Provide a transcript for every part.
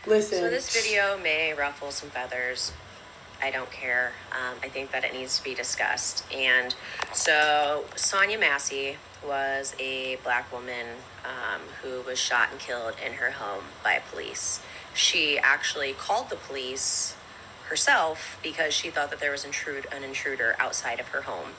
Listen. So this video may ruffle some feathers. I don't care. I think that it needs to be discussed. And so Sonya Massey was a black woman who was shot and killed in her home by police. She actually called the police herself because she thought that there was an intruder outside of her home.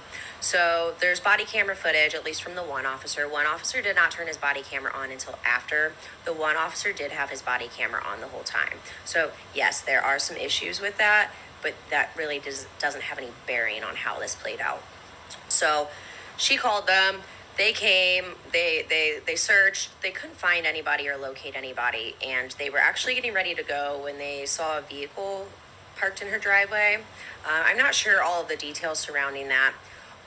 So there's body camera footage, at least from the one officer. One officer did not turn his body camera on until after. The one officer did have his body camera on the whole time. So yes, there are some issues with that, but that really doesn't have any bearing on how this played out. So she called them. They came, they searched, they couldn't find anybody or locate anybody, and they were actually getting ready to go when they saw a vehicle parked in her driveway. I'm not sure all of the details surrounding that.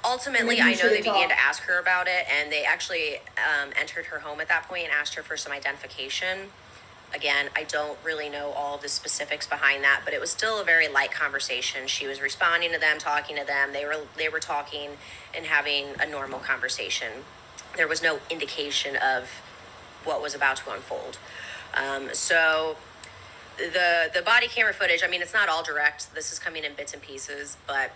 Ultimately, I know they began to ask her about it, and they actually entered her home at that point and asked her for some identification. Again, I don't really know all of the specifics behind that, but it was still a very light conversation. She was responding to them, talking to them. They were talking and having a normal conversation. There was no indication of what was about to unfold. So the body camera footage, I mean, it's not all direct. This is coming in bits and pieces, but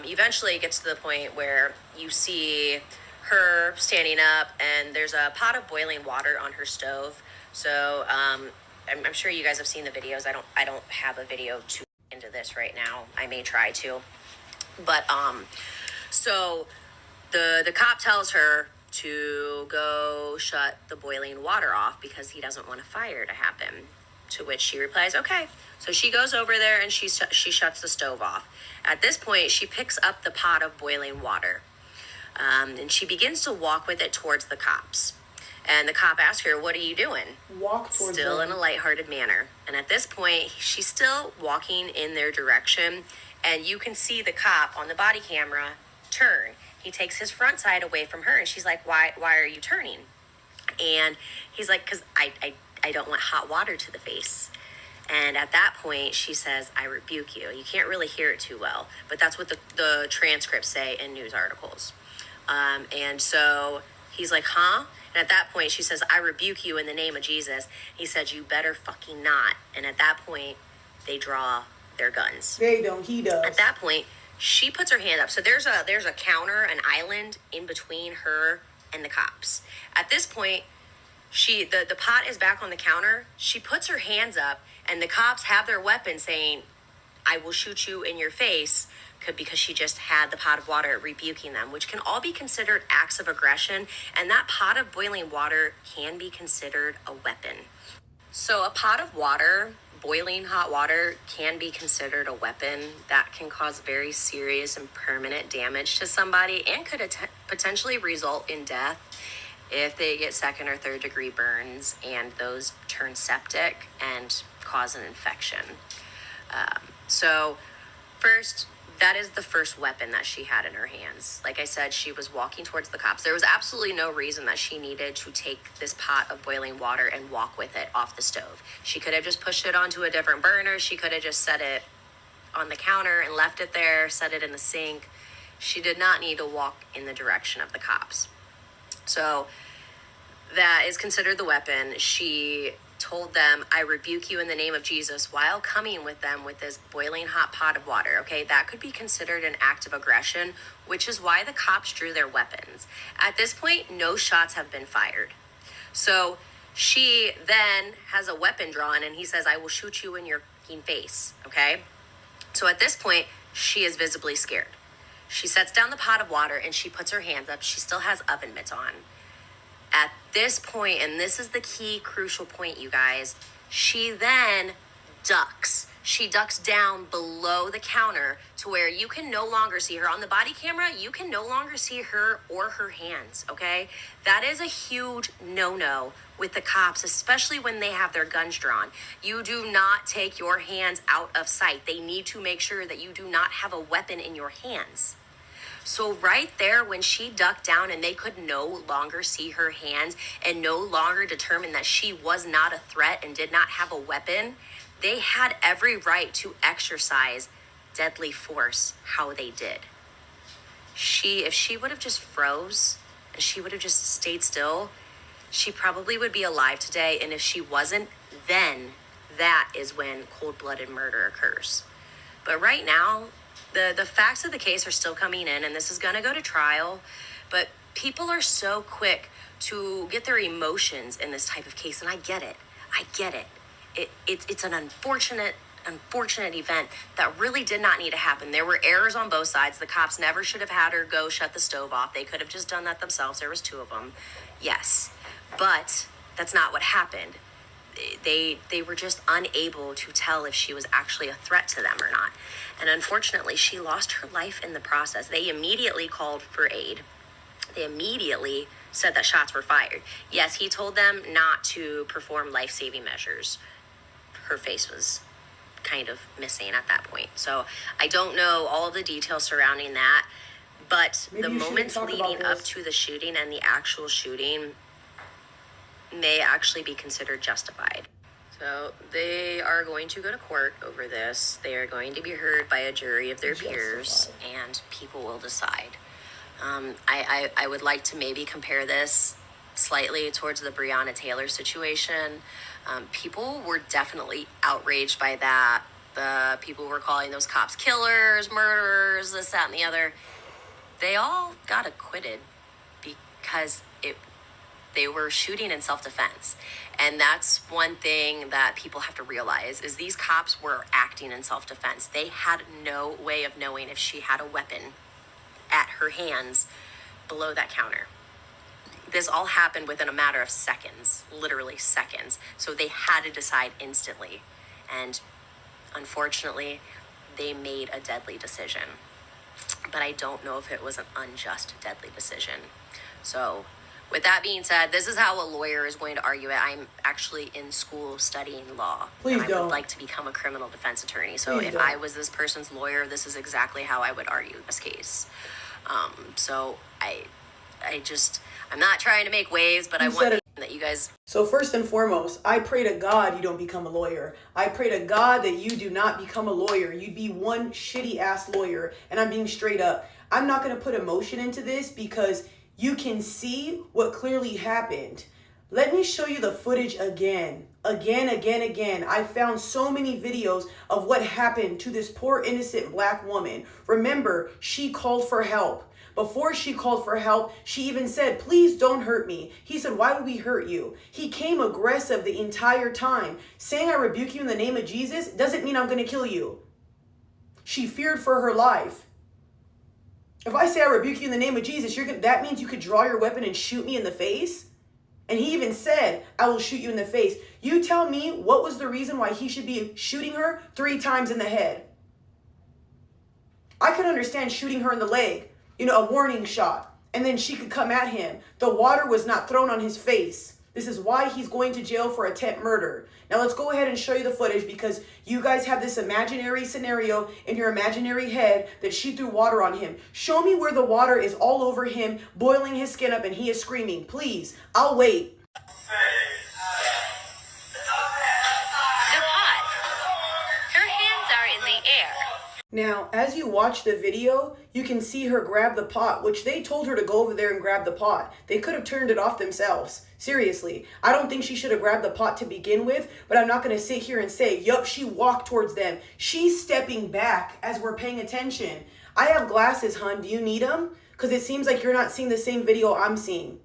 eventually it gets to the point where you see her standing up and there's a pot of boiling water on her stove. So I'm sure you guys have seen the videos. I don't have a video to into this right now. I may try to, but so the cop tells her to go shut the boiling water off because he doesn't want a fire to happen. To which she replies, okay. So she goes over there and she shuts the stove off. At this point, she picks up the pot of boiling water, and she begins to walk with it towards the cops. And the cop asks her, what are you doing? Walk towards Still them. in a lighthearted manner. And at this point, she's still walking in their direction. And you can see the cop on the body camera turn. He takes his front side away from her. And she's like, why are you turning? And he's like, because I don't want hot water to the face. And at that point, she says, I rebuke you. You can't really hear it too well, but that's what the transcripts say in news articles. And so he's like, huh? And at that point, she says, I rebuke you in the name of Jesus. He said, you better fucking not. And at that point, they draw their guns. They don't. He does. At that point, she puts her hand up. So there's a counter, an island in between her and the cops. At this point, the pot is back on the counter. She puts her hands up, and the cops have their weapon saying, I will shoot you in your face, because she just had the pot of water rebuking them, which can all be considered acts of aggression, and that pot of boiling water can be considered a weapon. So a pot of water, boiling hot water, can be considered a weapon that can cause very serious and permanent damage to somebody and could potentially result in death if they get second or third degree burns and those turn septic and cause an infection. So first, that is the first weapon that she had in her hands. Like I said, she was walking towards the cops. There was absolutely no reason that she needed to take this pot of boiling water and walk with it off the stove. She could have just pushed it onto a different burner. She could have just set it on the counter and left it there, set it in the sink. She did not need to walk in the direction of the cops. So that is considered the weapon. She told them, I rebuke you in the name of Jesus, while coming with them with this boiling hot pot of water. Okay, that could be considered an act of aggression, which is why the cops drew their weapons. At this point, no shots have been fired. So she then has a weapon drawn, and he says, I will shoot you in your face. Okay, so at this point, she is visibly scared. She sets down the pot of water and she puts her hands up. She still has oven mitts on. At this point, and this is the key crucial point, you guys, she then ducks. She ducks down below the counter to where you can no longer see her. On the body camera, you can no longer see her or her hands, okay? That is a huge no-no with the cops, especially when they have their guns drawn. You do not take your hands out of sight. They need to make sure that you do not have a weapon in your hands. So right there, when she ducked down and they could no longer see her hands and no longer determine that she was not a threat and did not have a weapon, they had every right to exercise deadly force how they did. If she would have just froze and she would have just stayed still, she probably would be alive today. And if she wasn't, then that is when cold-blooded murder occurs. But right now, the facts of the case are still coming in, and this is going to go to trial. But people are so quick to get their emotions in this type of case, and I get it. It's an unfortunate event that really did not need to happen. There were errors on both sides. The cops never should have had her go shut the stove off. They could have just done that themselves. There was 2 of them. Yes, but that's not what happened. They were just unable to tell if she was actually a threat to them or not. And unfortunately, she lost her life in the process. They immediately called for aid. They immediately said that shots were fired. Yes, he told them not to perform life-saving measures. Her face was kind of missing at that point. So I don't know all the details surrounding that, but the moments leading up to the shooting and the actual shooting may actually be considered justified. So they are going to go to court over this. They are going to be heard by a jury of their peers, and people will decide. I would like to maybe compare this slightly towards the Breonna Taylor situation. People were definitely outraged by that. The people were calling those cops killers, murderers, this, that, and the other. They all got acquitted because they were shooting in self-defense. And that's one thing that people have to realize is these cops were acting in self-defense. They had no way of knowing if she had a weapon at her hands below that counter. This all happened within a matter of seconds, literally seconds. So they had to decide instantly. And unfortunately, they made a deadly decision. But I don't know if it was an unjust, deadly decision. So with that being said, this is how a lawyer is going to argue it. I'm actually in school studying law. Please and don't. I would like to become a criminal defense attorney. So if I was this person's lawyer, this is exactly how I would argue this case. So I'm not trying to make waves, but I want that you guys. So first and foremost, I pray to God you don't become a lawyer. I pray to God that you do not become a lawyer. You'd be one shitty ass lawyer. And I'm being straight up. I'm not going to put emotion into this because you can see what clearly happened. Let me show you the footage again. I found so many videos of what happened to this poor innocent black woman. Remember, she called for help. Before she called for help, she even said, please don't hurt me. He said, why would we hurt you? He came aggressive the entire time. Saying I rebuke you in the name of Jesus doesn't mean I'm going to kill you. She feared for her life. If I say I rebuke you in the name of Jesus, that means you could draw your weapon and shoot me in the face? And he even said, I will shoot you in the face. You tell me what was the reason why he should be shooting her 3 times in the head. I could understand shooting her in the leg, a warning shot, and then she could come at him. The water was not thrown on his face. This is why he's going to jail for attempt murder. Now let's go ahead and show you the footage because you guys have this imaginary scenario in your imaginary head that she threw water on him. Show me where the water is all over him, boiling his skin up, and he is screaming. Please, I'll wait. The pot. Her hands are in the air. Now, as you watch the video, you can see her grab the pot, which they told her to go over there and grab the pot. They could have turned it off themselves. Seriously, I don't think she should have grabbed the pot to begin with, but I'm not going to sit here and say, yup, she walked towards them. She's stepping back as we're paying attention. I have glasses, hun. Do you need them? Because it seems like you're not seeing the same video I'm seeing.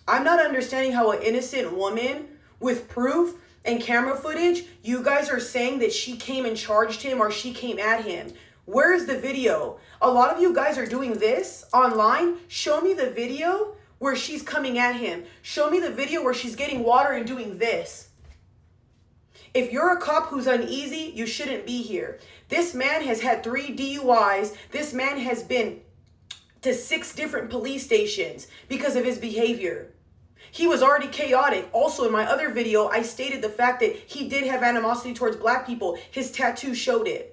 I'm not understanding how an innocent woman with proof and camera footage, you guys are saying that she came and charged him or she came at him. Where's the video? A lot of you guys are doing this online. Show me the video where she's coming at him. Show me the video where she's getting water and doing this. If you're a cop who's uneasy, you shouldn't be here. This man has had 3 DUIs. This man has been to 6 different police stations because of his behavior. He was already chaotic. Also, in my other video, I stated the fact that he did have animosity towards black people. His tattoo showed it.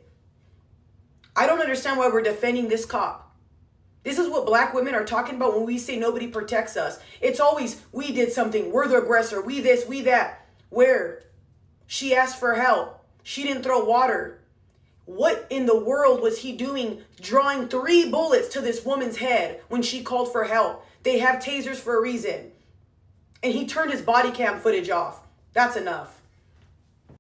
I don't understand why we're defending this cop. This is what black women are talking about when we say nobody protects us. It's always, we did something, we're the aggressor, we this, we that. Where? She asked for help. She didn't throw water. What in the world was he doing drawing 3 bullets to this woman's head when she called for help? They have tasers for a reason. And he turned his body cam footage off. That's enough.